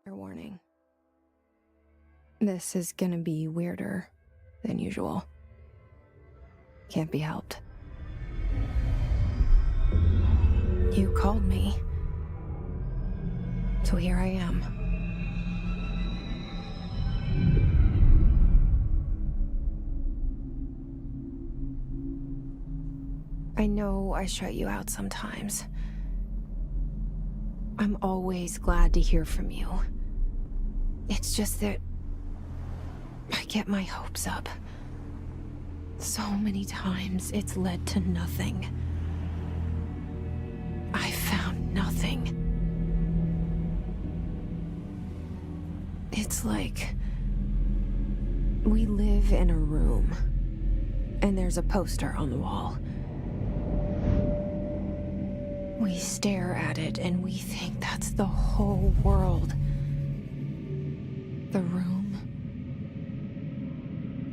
Warning. This is gonna be weirder than usual. Can't be helped. You called me. So here I am. I know I shut you out sometimes. I'm always glad to hear from you. It's just that I get my hopes up. So many times it's led to nothing. I found nothing. It's like we live in a room, and there's a poster on the wall. We stare at it and we think that's the whole world. The room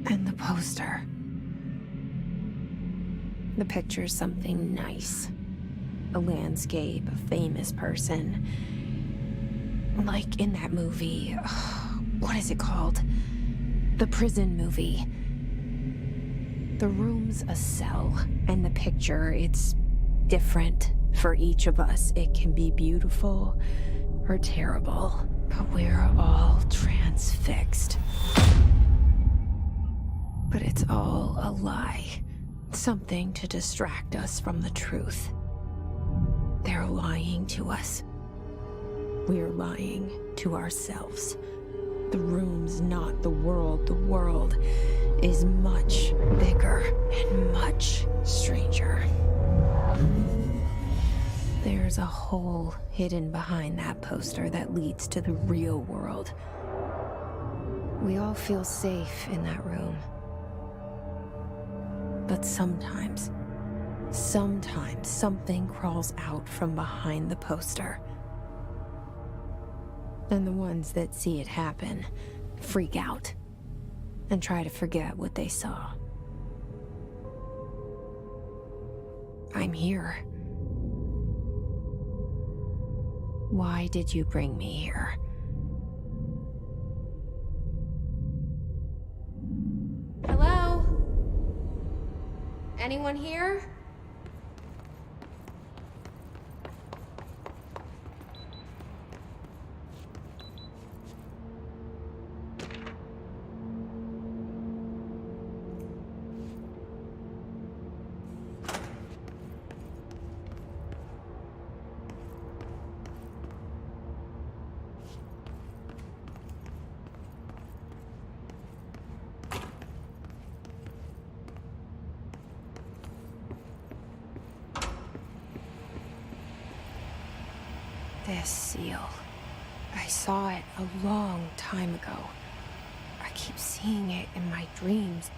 and the poster. The picture's something nice. A landscape, a famous person. Like in that movie, what is it called? The prison movie. The room's a cell, and the picture, it's different for each of us. It can be beautiful or terrible, but we're all transfixed. But it's all a lie. Something to distract us from the truth. They're lying to us. We're lying to ourselves. The room's not the world. The world is much bigger and much stranger. There's a hole hidden behind that poster that leads to the real world. We all feel safe in that room. But sometimes something crawls out from behind the poster. And the ones that see it happen freak out and try to forget what they saw. I'm here. Why did you bring me here? Hello? Anyone here? This seal. I saw it a long time ago. I keep seeing it in my dreams.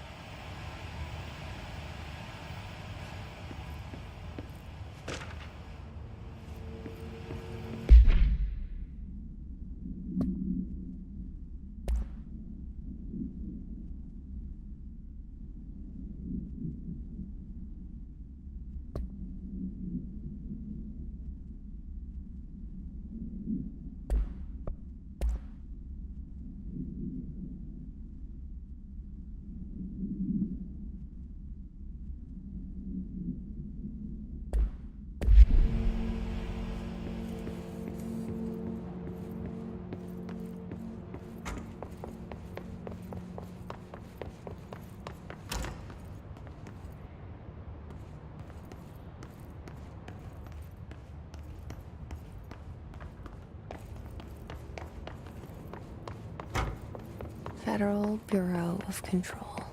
Federal Bureau of Control.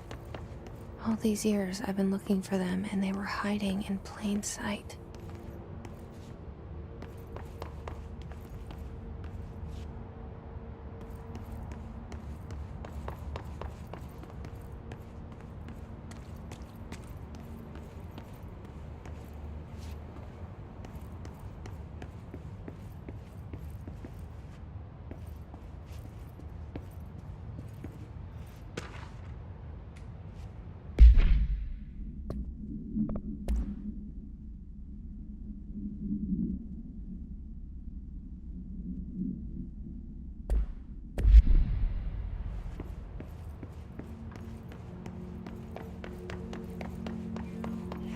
All these years I've been looking for them, and they were hiding in plain sight.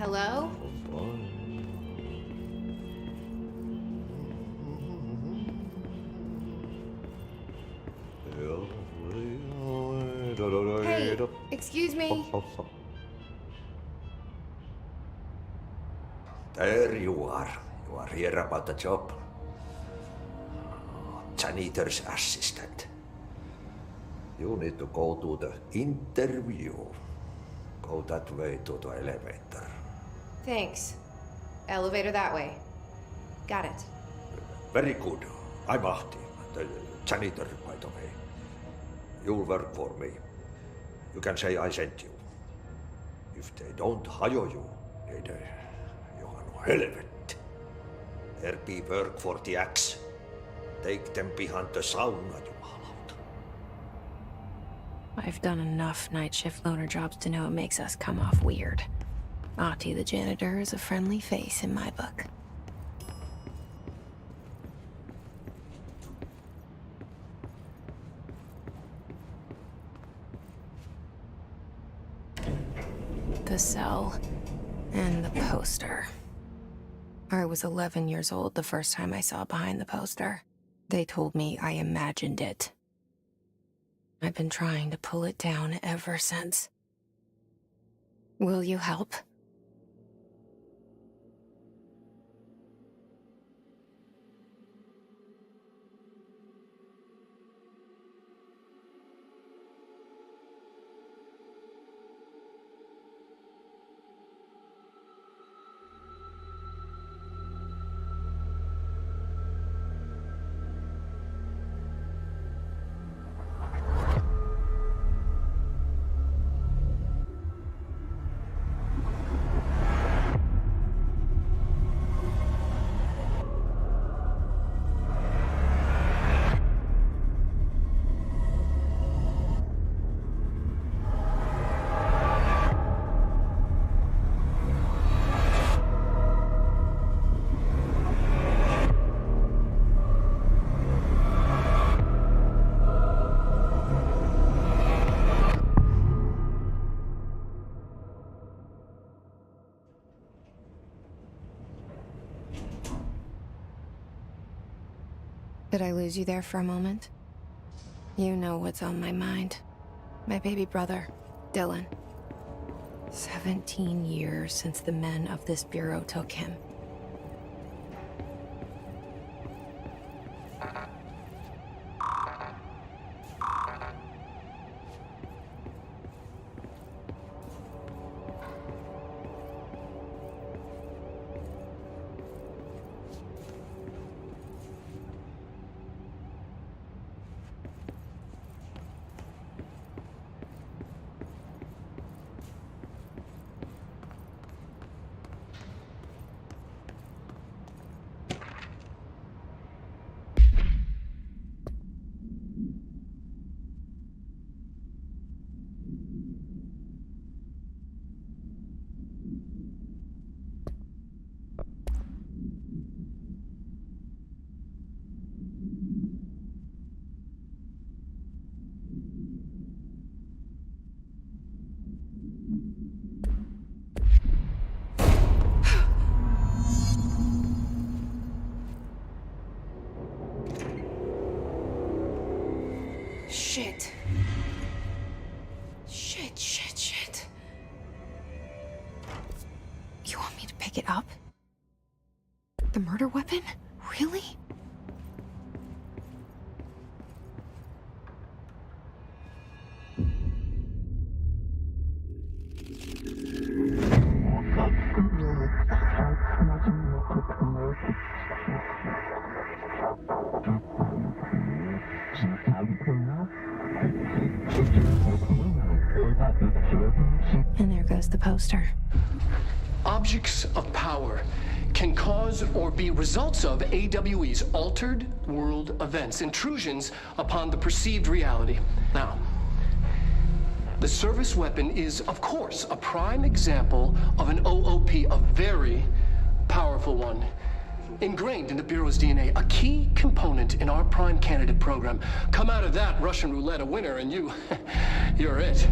Hello? Hey, excuse me. There you are. You are here about the job. Janitor's assistant. You need to go to the interview. Go that way to the elevator. Thanks. Elevator that way. Got it. Very good. I'm Ahti, the janitor, by the way. You'll work for me. You can say I sent you. If they don't hire you, then you are no helvet. There be work for the axe. Take them behind the sauna, jumalauta. I've done enough night shift loner jobs to know it makes us come off weird. Ahti the janitor is a friendly face in my book. The cell and the poster. I was 11 years old the first time I saw behind the poster. They told me I imagined it. I've been trying to pull it down ever since. Will you help? Did I lose you there for a moment? You know what's on my mind. My baby brother, Dylan. 17 years since the men of this bureau took him. Shit. Shit. You want me to pick it up? The murder weapon? Really? And there goes the poster. Objects of power can cause or be results of AWE's altered world events, intrusions upon the perceived reality. Now, the service weapon is, of course, a prime example of an OOP, a very powerful one. Ingrained in the Bureau's DNA, a key component in our prime candidate program. Come out of that Russian roulette a winner and you're it.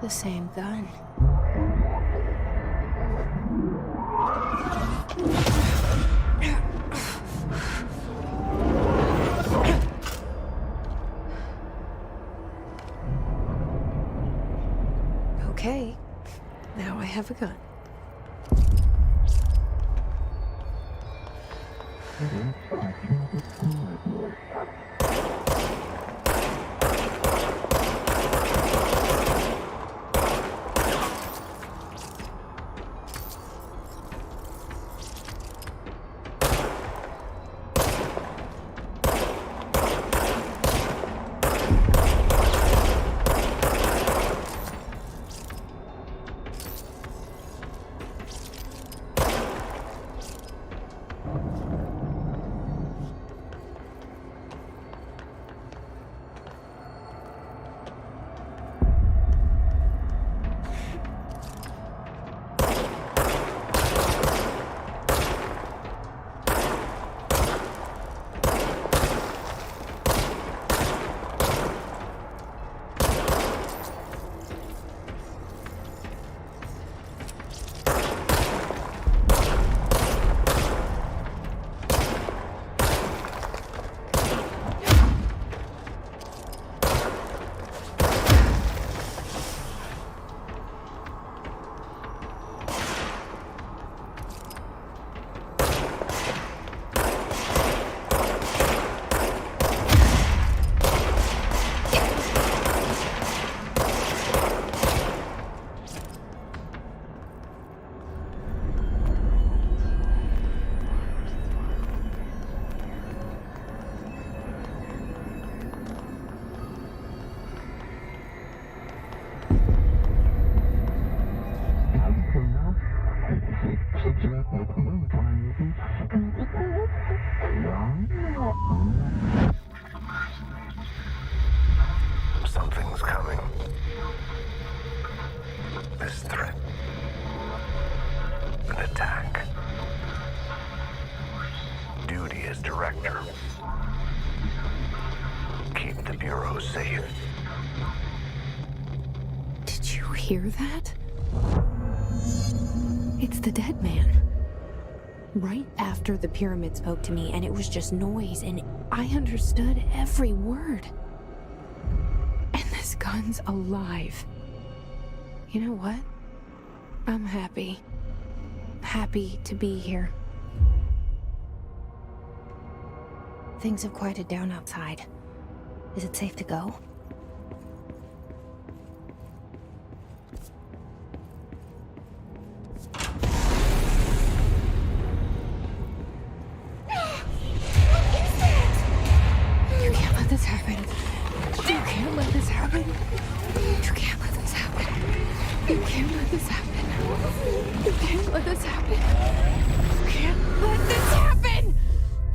The same gun. Okay, now I have a gun. Something's coming. This threat. An attack. Duty as director. Keep the Bureau safe. Did you hear that? It's the dead man. Right after the pyramid spoke to me, and it was just noise, and I understood every word. And this gun's alive. You know what? I'm happy. Happy to be here. Things have quieted down outside. Is it safe to go? This happen. You can't let this happen. You can't let this happen. You can't let this happen. You can't let this happen. You can't let this happen.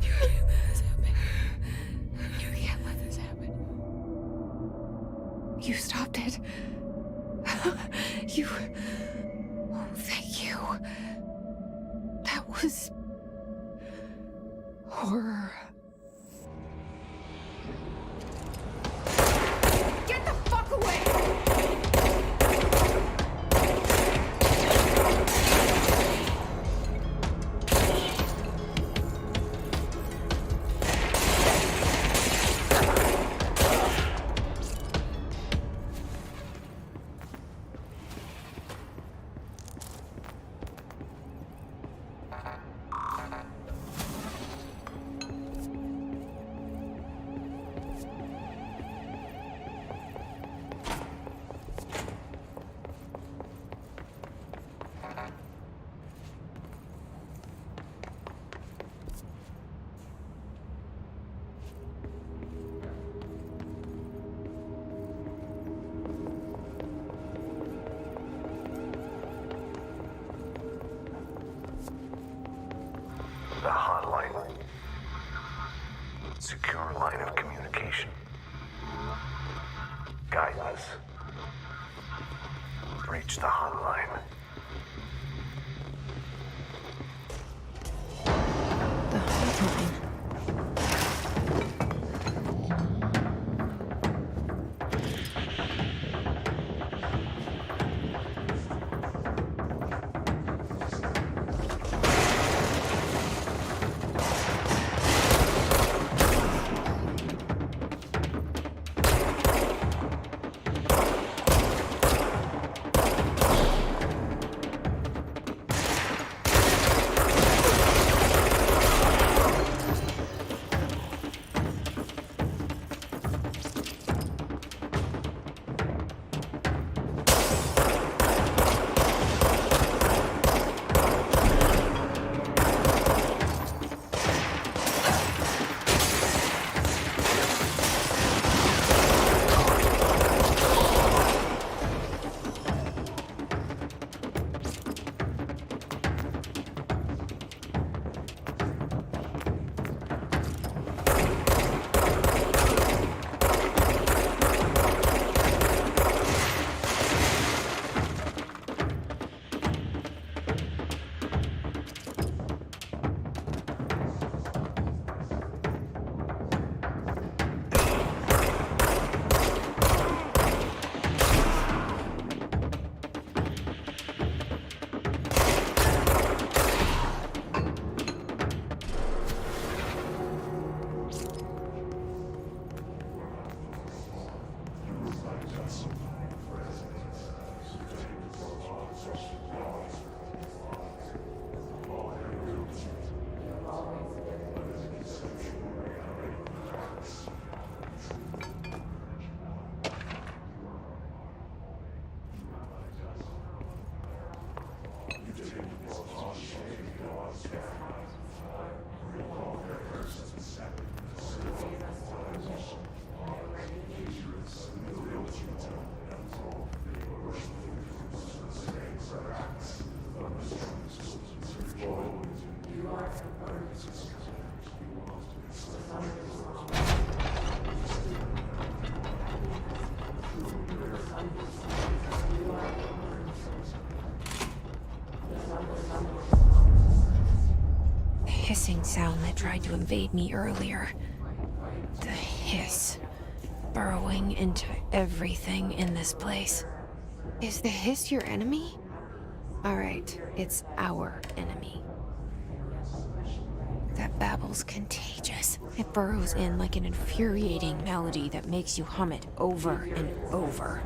You can't let this happen. You can't let this happen. You stopped it. You. Oh, thank you. That was horror. Get the fuck away! the hotline. Secure line of communication. Guidance. Reach the hotline. The hotline. Hissing sound that tried to invade me earlier. The hiss. Burrowing into everything in this place. Is the hiss your enemy? Alright, it's our enemy. That babble's contagious. It burrows in like an infuriating melody that makes you hum it over and over.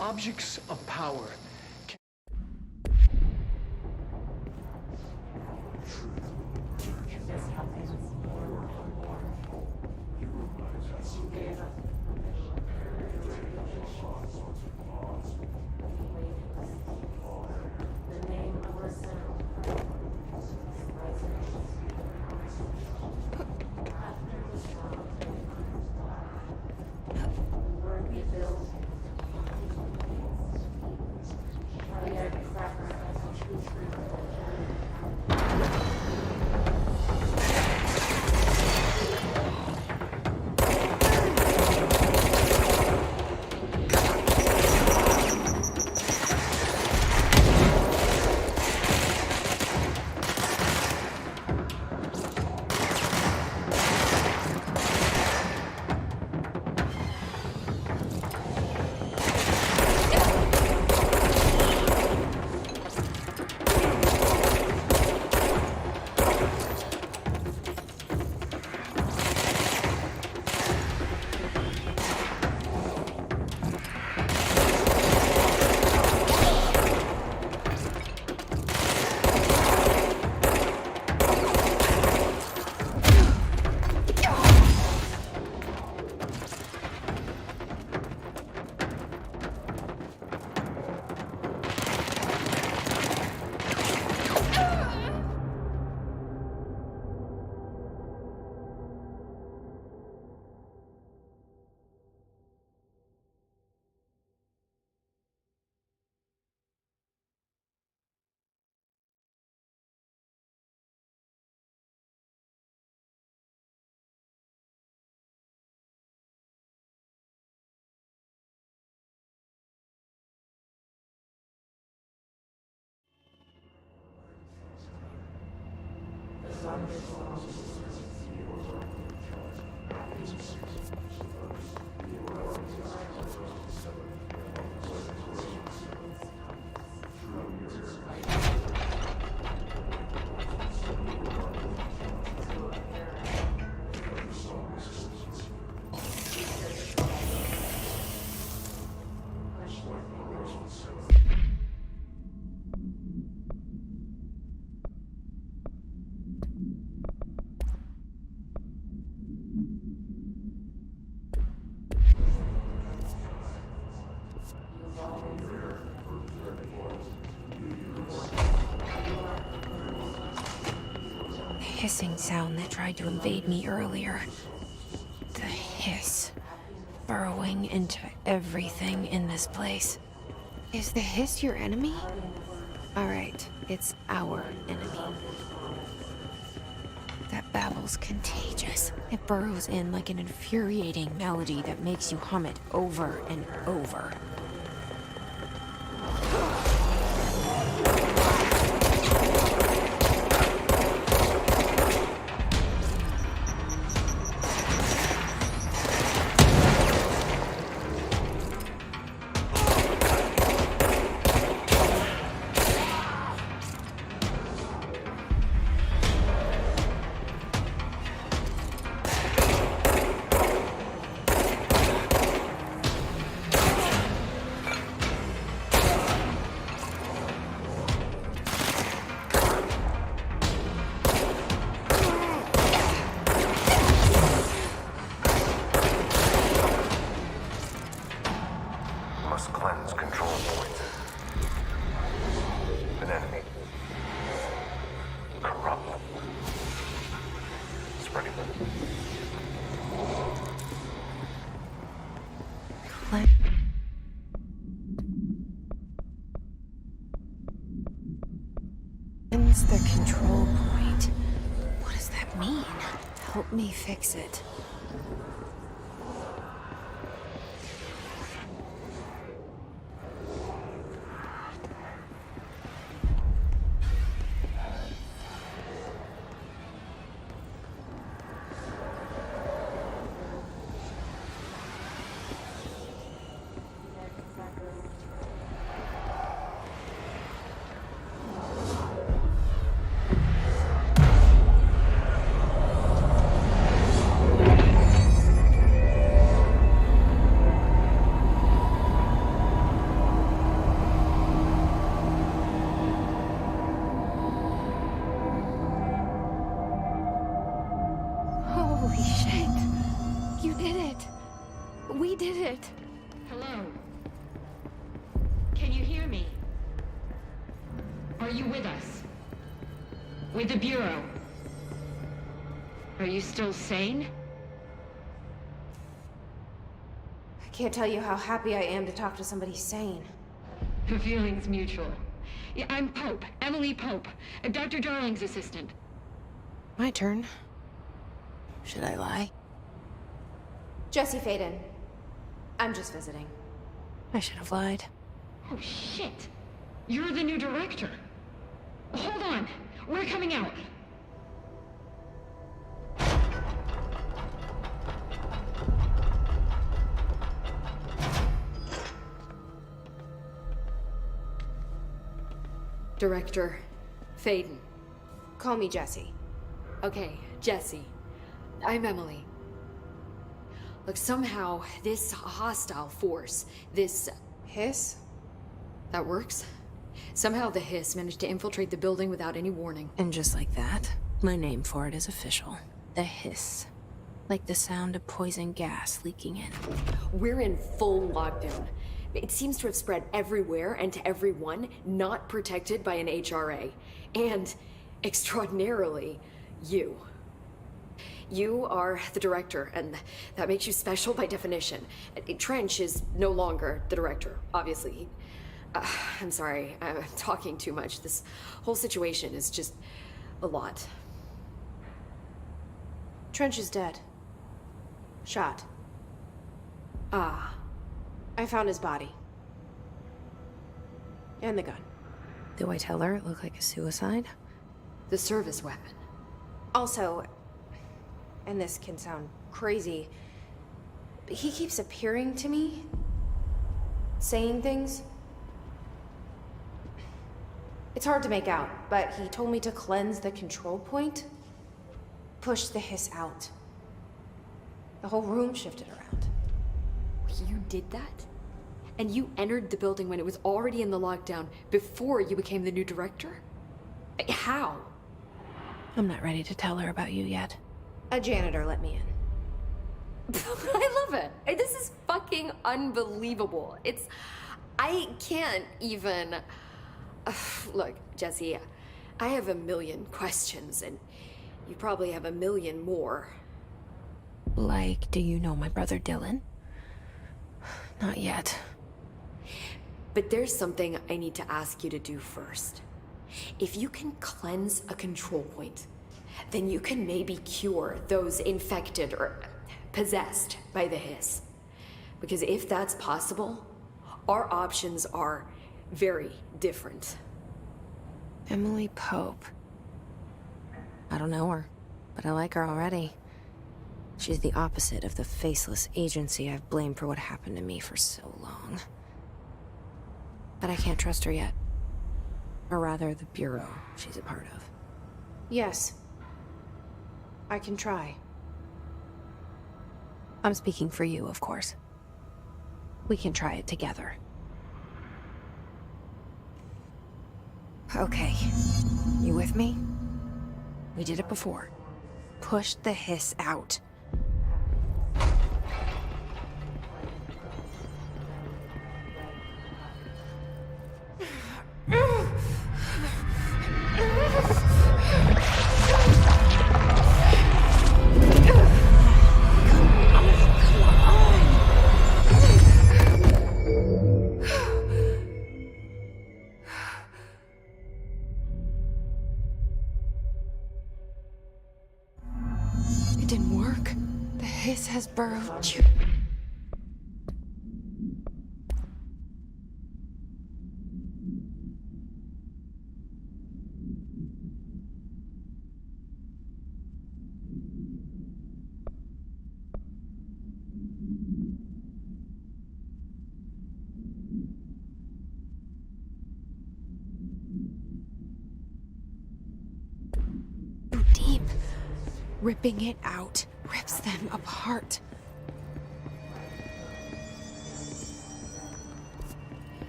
Objects of power Hissing sound that tried to invade me earlier. The hiss. Burrowing into everything in this place. Is the hiss your enemy? Alright, it's our enemy. That babble's contagious. It burrows in like an infuriating melody that makes you hum it over and over. Must cleanse control points. An enemy. Corrupt. Spreading them. Cleanse the control point. What does that mean? Help me fix it. Holy shit. You did it. We did it. Hello? Can you hear me? Are you with us? With the Bureau? Are you still sane? I can't tell you how happy I am to talk to somebody sane. The feeling's mutual. Yeah, I'm Pope, Emily Pope, Dr. Darling's assistant. My turn. Should I lie? Jesse Faden. I'm just visiting. I should have lied. Oh, shit. You're the new director. Hold on. We're coming out. Director Faden. Call me Jesse. Okay, Jesse. I'm Emily. Look, somehow this hostile force, this... Hiss? that works? Somehow the hiss managed to infiltrate the building without any warning. And just like that, my name for it is official. The hiss. Like the sound of poison gas leaking in. We're in full lockdown. It seems to have spread everywhere and to everyone not protected by an HRA. And, extraordinarily, you. You are the director, and that makes you special by definition. Trench is no longer the director, obviously. I'm sorry, I'm talking too much. This whole situation is just a lot. Trench is dead. Shot. Ah. I found his body. And the gun. Do I tell her it looked like a suicide? The service weapon. Also, and this can sound crazy, but he keeps appearing to me, saying things. It's hard to make out, but he told me to cleanse the control point, push the hiss out. The whole room shifted around. You did that? And you entered the building when it was already in the lockdown before you became the new director? How? I'm not ready to tell her about you yet. A janitor let me in. I love it. This is fucking unbelievable. I can't even... Look, Jesse, I have a million questions, and you probably have a million more. Like, do you know my brother Dylan? Not yet. But there's something I need to ask you to do first. If you can cleanse a control point, then you can maybe cure those infected or possessed by the hiss. Because if that's possible, our options are very different. Emily Pope. I don't know her, but I like her already. She's the opposite of the faceless agency I've blamed for what happened to me for so long. But I can't trust her yet. Or rather, the Bureau she's a part of. Yes. I can try. I'm speaking for you, of course. We can try it together. Okay. You with me? We did it before. Push the hiss out. It didn't work. The hiss has burrowed. Deep. Ripping it out rips them apart.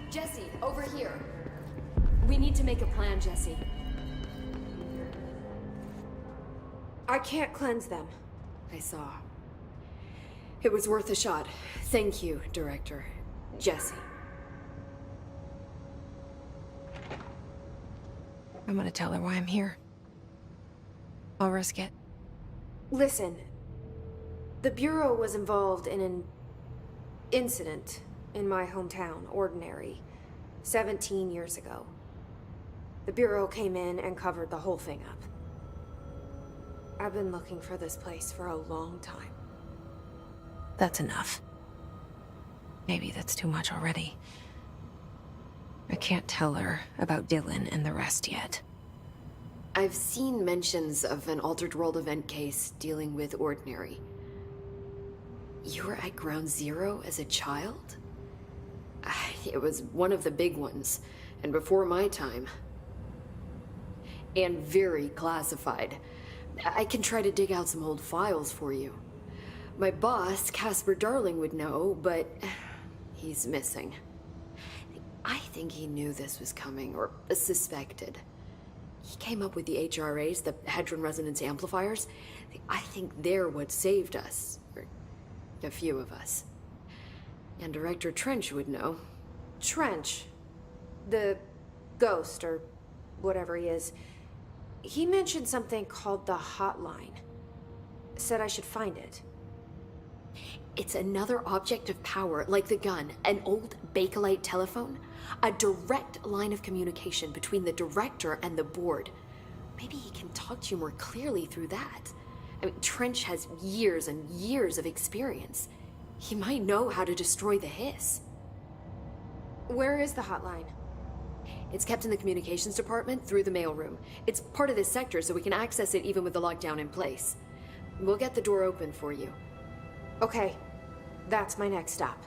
Jesse, over here. We need to make a plan, Jesse. I can't cleanse them. I saw. It was worth a shot. Thank you, Director. Jesse. I'm gonna tell her why I'm here. I'll risk it. Listen, the Bureau was involved in an incident in my hometown, Ordinary, 17 years ago. The Bureau came in and covered the whole thing up. I've been looking for this place for a long time. That's enough. Maybe that's too much already. I can't tell her about Dylan and the rest yet. I've seen mentions of an Altered World event case dealing with Ordinary. You were at Ground Zero as a child? It was one of the big ones, and before my time. And very classified. I can try to dig out some old files for you. My boss, Casper Darling, would know, but he's missing. I think he knew this was coming, or suspected. He came up with the HRAs, the Hadron Resonance Amplifiers. I think they're what saved us. Or a few of us. And Director Trench would know. Trench? The ghost, or whatever he is. He mentioned something called the Hotline. Said I should find it. It's another object of power, like the gun, an old Bakelite telephone. A direct line of communication between the director and the board. Maybe he can talk to you more clearly through that. I mean, Trench has years and years of experience. He might know how to destroy the hiss. Where is the hotline? It's kept in the communications department through the mailroom. It's part of this sector, so we can access it even with the lockdown in place. We'll get the door open for you. Okay, that's my next stop.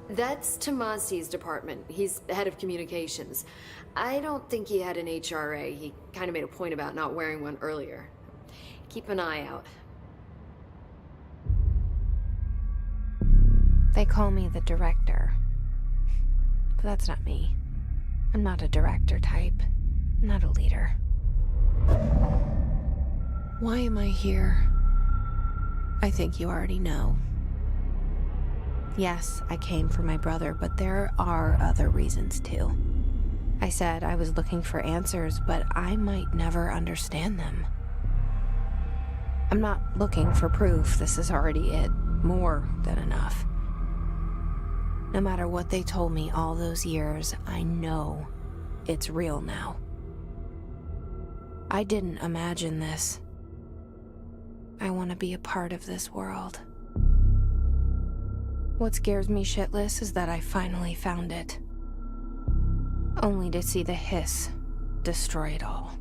That's Tomasi's department. He's head of communications. I don't think he had an HRA. He kind of made a point about not wearing one earlier. Keep an eye out. They call me the director. But that's not me. I'm not a director type. I'm not a leader. Why am I here? I think you already know. Yes, I came for my brother, but there are other reasons too. I said I was looking for answers, but I might never understand them. I'm not looking for proof. This is already it. More than enough. No matter what they told me all those years, I know it's real now. I didn't imagine this. I want to be a part of this world. What scares me shitless is that I finally found it. Only to see the hiss destroy it all.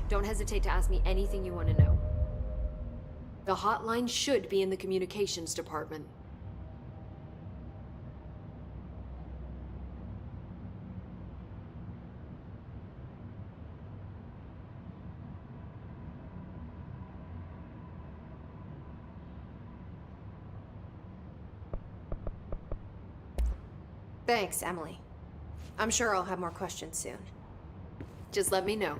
Don't hesitate to ask me anything you want to know. The hotline should be in the communications department. Thanks, Emily. I'm sure I'll have more questions soon. Just let me know.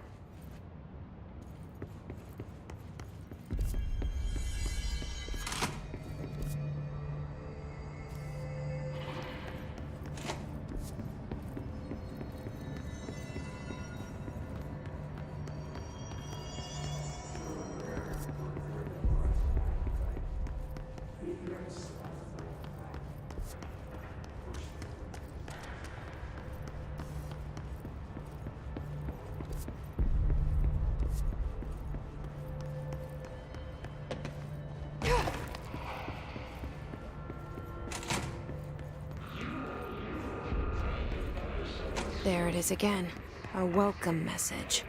There it is again. Our welcome message.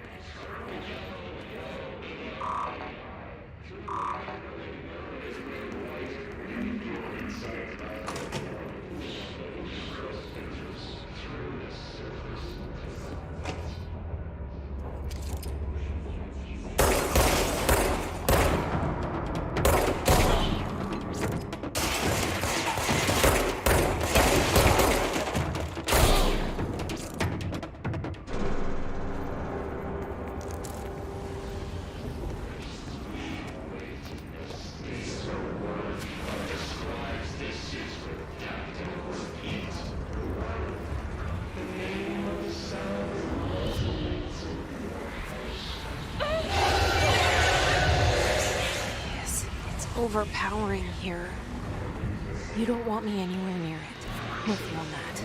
Overpowering here. You don't want me anywhere near it. I'm with you on that.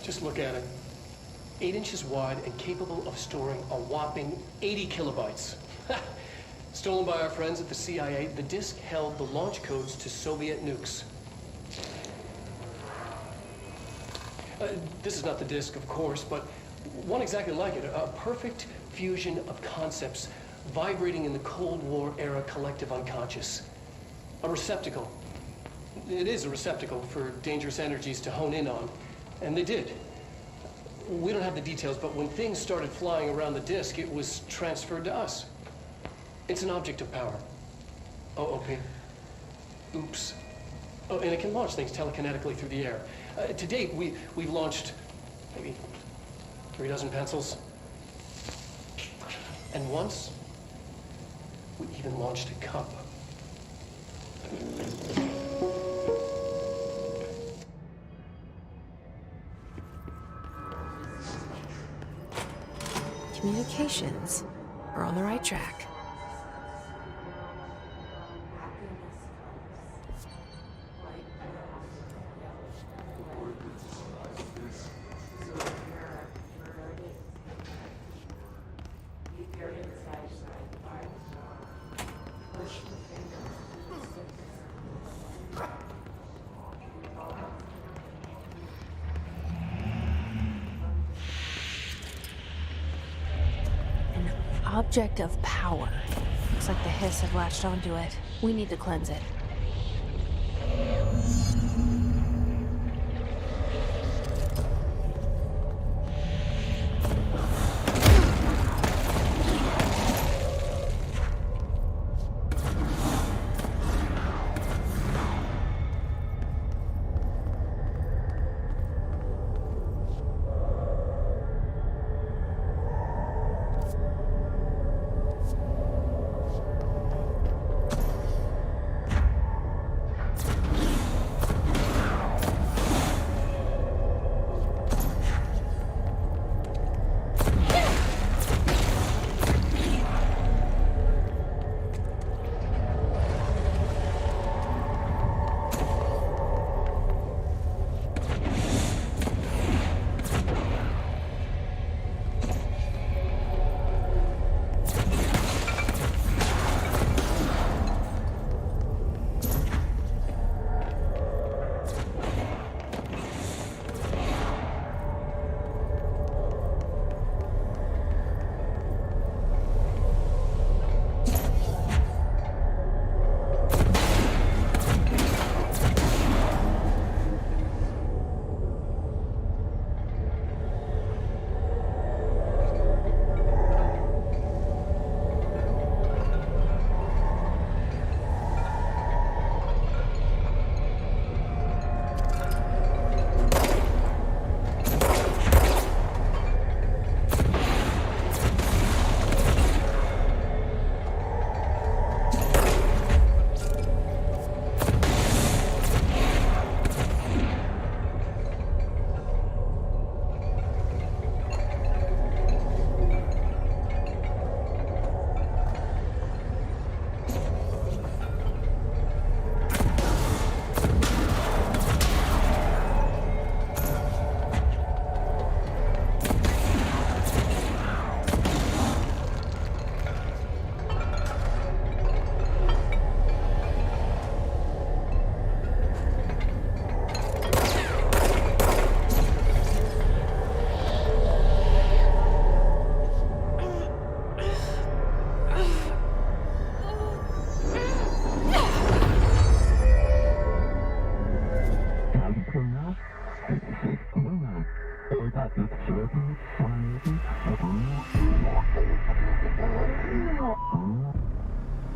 Just look at it. 8 inches wide and capable of storing a whopping 80 kilobytes. Stolen by our friends at the CIA, the disk held the launch codes to Soviet nukes. This is not the disk, of course, but one exactly like it. A perfect fusion of concepts vibrating in the Cold War era collective unconscious. A receptacle. It is a receptacle for dangerous energies to hone in on. And they did. We don't have the details, but when things started flying around the disk, it was transferred to us. It's an object of power. OP. Oops. Oh, and it can launch things telekinetically through the air. To date, we've launched maybe 3 dozen pencils. And once, we even launched a cup. Communications. We're on the right track. Object of power. Looks like the Hiss have latched onto it. We need to cleanse it.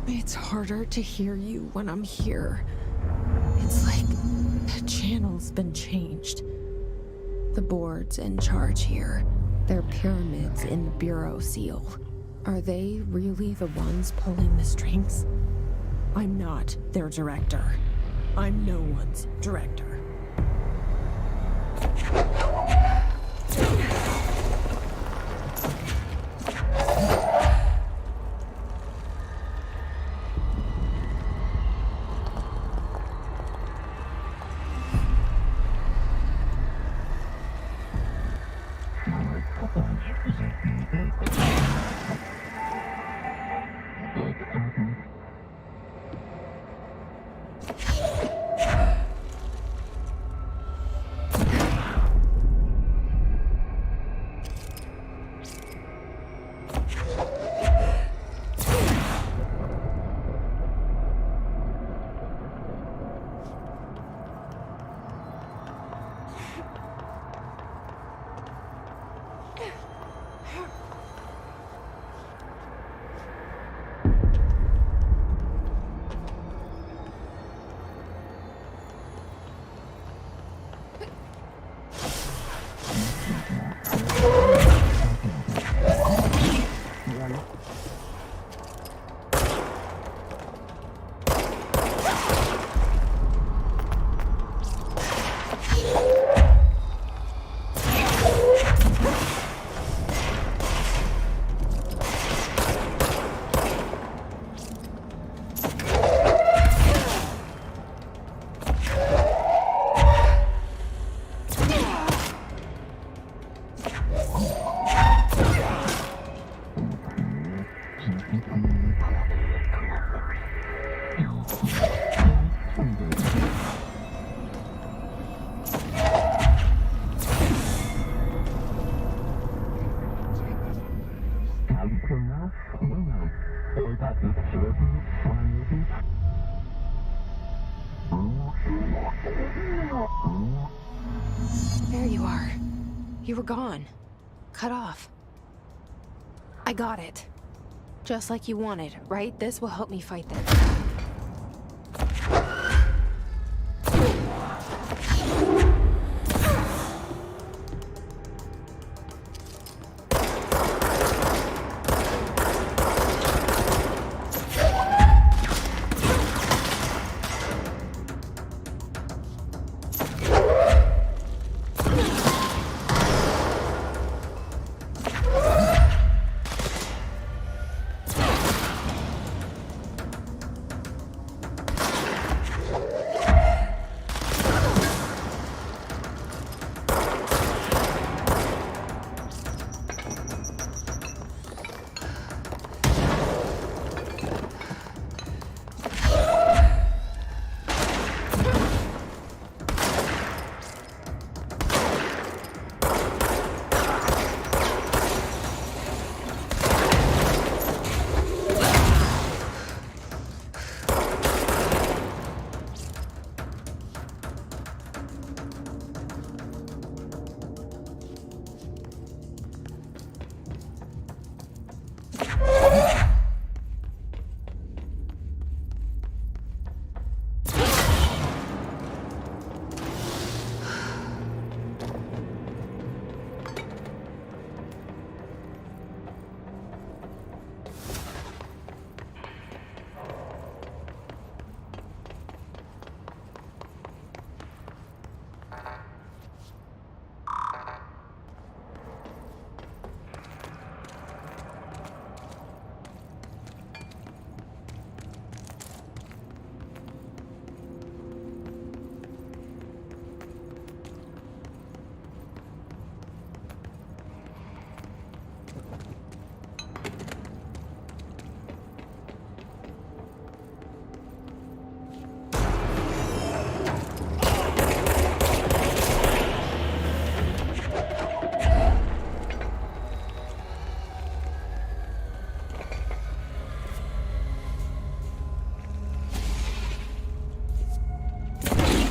It's harder to hear you when I'm here. It's like the channel's been changed. The board's in charge here. They're pyramids in the Bureau seal. Are they really the ones pulling the strings? I'm not their director. I'm no one's director. There you are. You were gone. Cut off. I got it. Just like you wanted, right? This will help me fight them.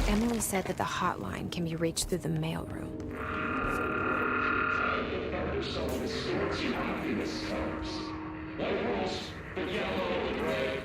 Emily said that the hotline can be reached through the mailroom. The yellow, the red,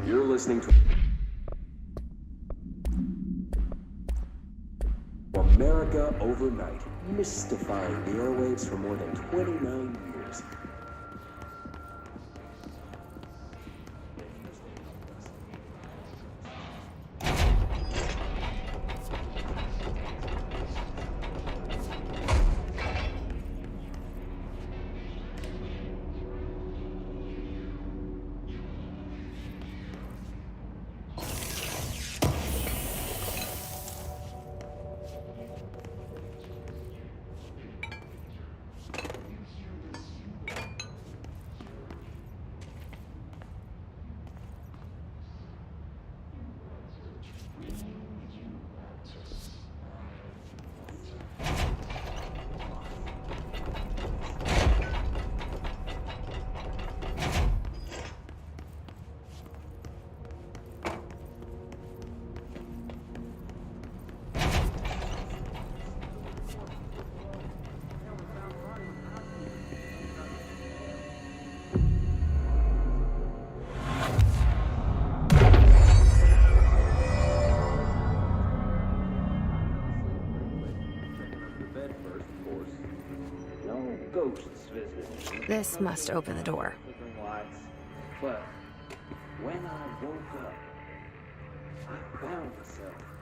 You're listening to America Overnight, mystifying the airwaves for more than 29 years. This must open the door. But when I woke up, I found myself